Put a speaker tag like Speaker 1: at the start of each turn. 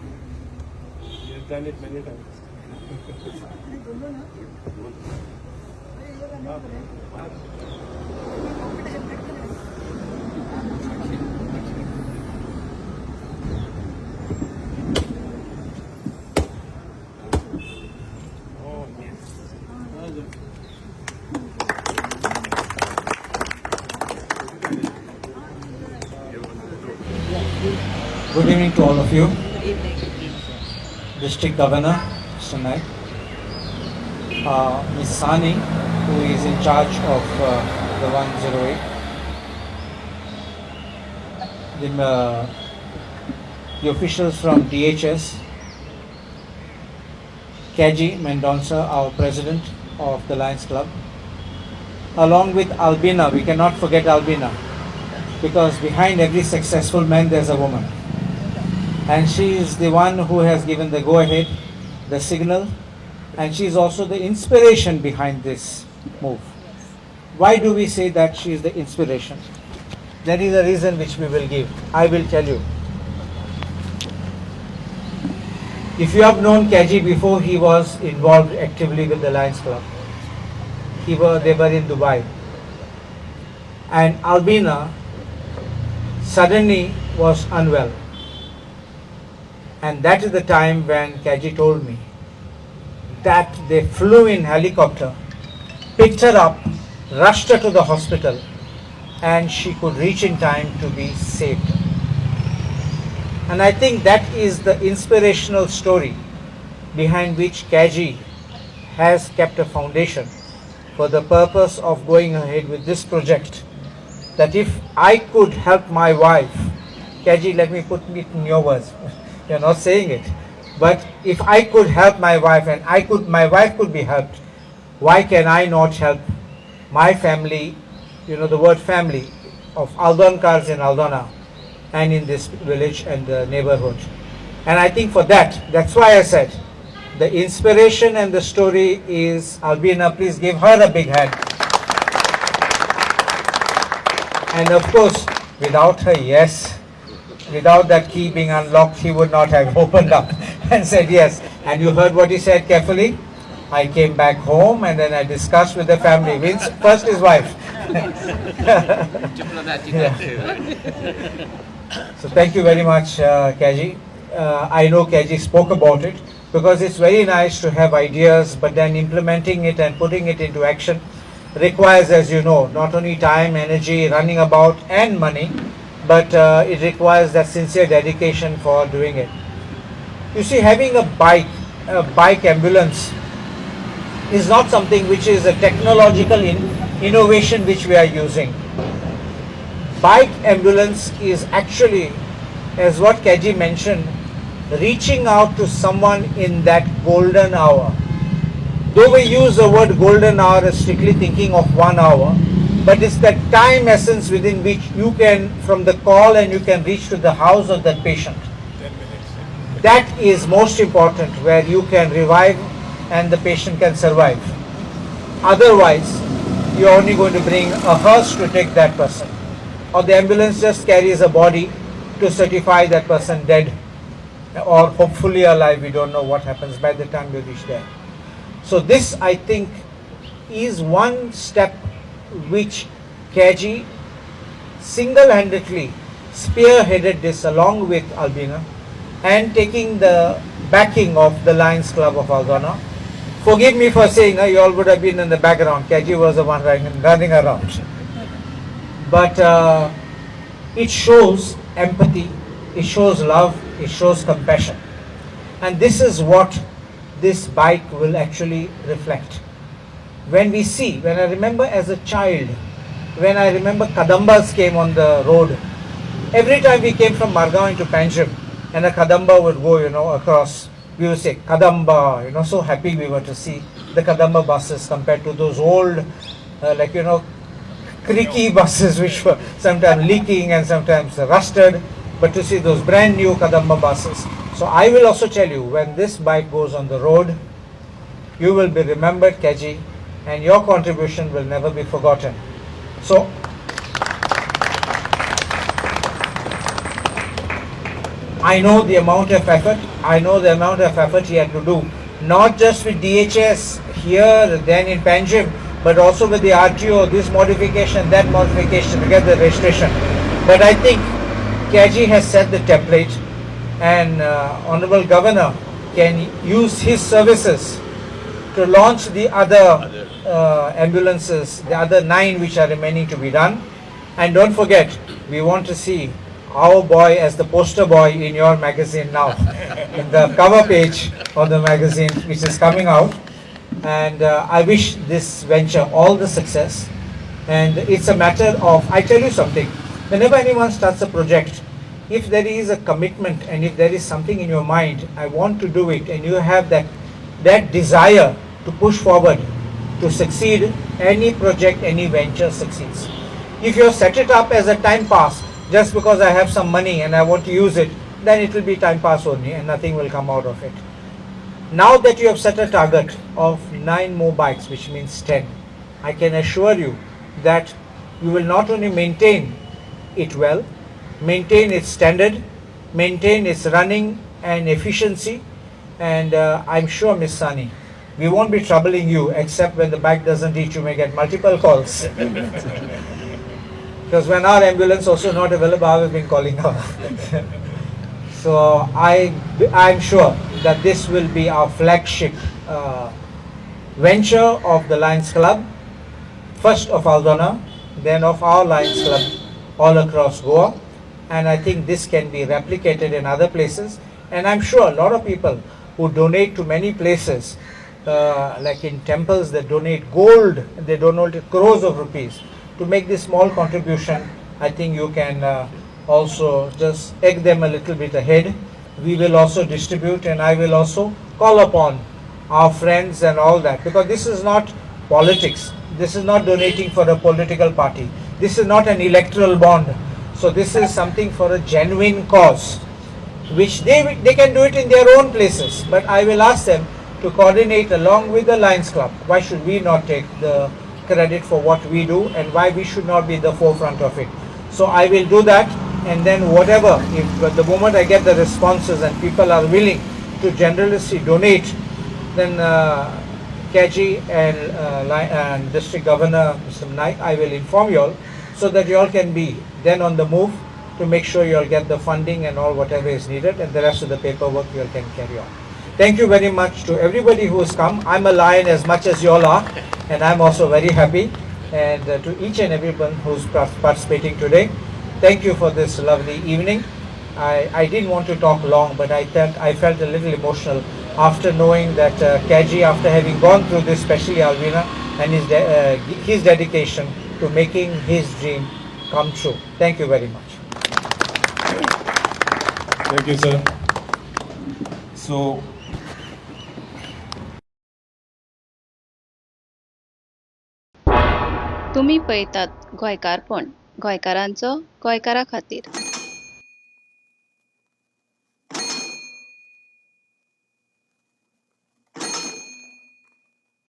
Speaker 1: You've done it many times. Oh, yes.
Speaker 2: Good evening to all of you. District Governor, Mr. Naik, Ms. Sani, who is in charge of the 108, the officials from DHS, Kaji Mendonça, our president of the Lions Club, along with Albina. We cannot forget Albina, because behind every successful man there's a woman. And she is the one who has given the go-ahead, the signal, and she is also the inspiration behind this move. Why do we say that she is the inspiration? There is a reason which we will give. I will tell you. If you have known Kaji before he was involved actively with the Lions Club, they were in Dubai. And Albina suddenly was unwell. And that is the time when Kaji told me that they flew in helicopter, picked her up, rushed her to the hospital, and she could reach in time to be saved. And I think that is the inspirational story behind which Kaji has kept a foundation for the purpose of going ahead with this project. That if I could help my wife, Kaji, let me put it in your words. You're not saying it, but if I could help my wife and my wife could be helped, why can I not help my family? You know the word family of Aldonkars in Aldona and in this village and the neighborhood. And I think for that's why I said the inspiration and the story is Albina. Please give her a big hand. And of course, without her, yes, without that key being unlocked, he would not have opened up and said yes. And you heard what he said carefully. I came back home and then I discussed with the family. First his wife. Yeah. So thank you very much, Kaji. I know Kaji spoke about it because it's very nice to have ideas, but then implementing it and putting it into action requires, as you know, not only time, energy, running about and money, but it requires that sincere dedication for doing it. You see, having a bike ambulance is not something which is a technological innovation which we are using. Bike ambulance is actually, as what Kaji mentioned, reaching out to someone in that golden hour. Though we use the word golden hour as strictly thinking of 1 hour, but it's that time essence within which you can, from the call, and you can reach to the house of that patient.
Speaker 1: 10 minutes.
Speaker 2: That is most important, where you can revive and the patient can survive. Otherwise, you're only going to bring a hearse to take that person, or the ambulance just carries a body to certify that person dead or hopefully alive. We don't know what happens by the time you reach there. So this, I think, is one step which Kaji single-handedly spearheaded this along with Albina, and taking the backing of the Lions Club of Aldona. Forgive me for saying, you all would have been in the background. Kaji was the one running around. But it shows empathy, it shows love, it shows compassion. And this is what this bike will actually reflect. When I remember as a child, when I remember Kadambas came on the road, every time we came from Margaon into Panjim, and a Kadamba would go, across, we would say, Kadamba, so happy we were to see the Kadamba buses compared to those old, creaky buses which were sometimes leaking and sometimes rusted, but to see those brand new Kadamba buses. So I will also tell you, when this bike goes on the road, you will be remembered, Kaji, and your contribution will never be forgotten. So I know the amount of effort. I know the amount of effort he had to do, not just with DHS here, then in Panjim, but also with the RTO, this modification, that modification to get the registration. But I think KG has set the template, and Honorable Governor can use his services to launch the other ambulances, the other 9 which are remaining to be done. And don't forget, we want to see our boy as the poster boy in your magazine now, in the cover page of the magazine which is coming out. And I wish this venture all the success. And it's a matter of, I tell you something, whenever anyone starts a project, if there is a commitment and if there is something in your mind, I want to do it, and you have that desire to push forward, to succeed, any project, any venture succeeds. If you set it up as a time pass, just because I have some money and I want to use it, then it will be time pass only and nothing will come out of it. Now that you have set a target of 9 more bikes, which means 10, I can assure you that you will not only maintain it well, maintain its standard, maintain its running and efficiency, and I'm sure, Miss Sani, we won't be troubling you except when the bike doesn't reach. You may get multiple calls. Because when our ambulance also not available, I have been calling her. So I'm sure that this will be our flagship venture of the Lions Club, first of Aldona, then of our Lions Club all across Goa. And I think this can be replicated in other places. And I'm sure a lot of people who donate to many places, like in temples, they donate gold, they donate crores of rupees. To make this small contribution, I think you can also just egg them a little bit ahead. We will also distribute, and I will also call upon our friends and all that, because this is not politics. This is not donating for a political party. This is not an electoral bond. So this is something for a genuine cause, which they can do it in their own places. But I will ask them to coordinate along with the Lions Club. Why should we not take the credit for what we do, and why we should not be the forefront of it? So I will do that, and then whatever, if the moment I get the responses and people are willing to generously donate, then KG and District Governor Mr. Naik, I will inform you all, so that you all can be then on the move to make sure you all get the funding and all whatever is needed, and the rest of the paperwork you all can carry on. Thank you very much to everybody who has come. I'm a lion as much as you all are, and I'm also very happy. And to each and everyone who's participating today, thank you for this lovely evening. I didn't want to talk long, but I felt a little emotional after knowing that KG, after having gone through this, especially Alvina, and his dedication to making his dream come true. Thank you very much.
Speaker 1: Thank you, sir. So,
Speaker 3: तुम्ही पळयतात गोंयकारपण, गोंयकारांचो गोंयकारा खातीर.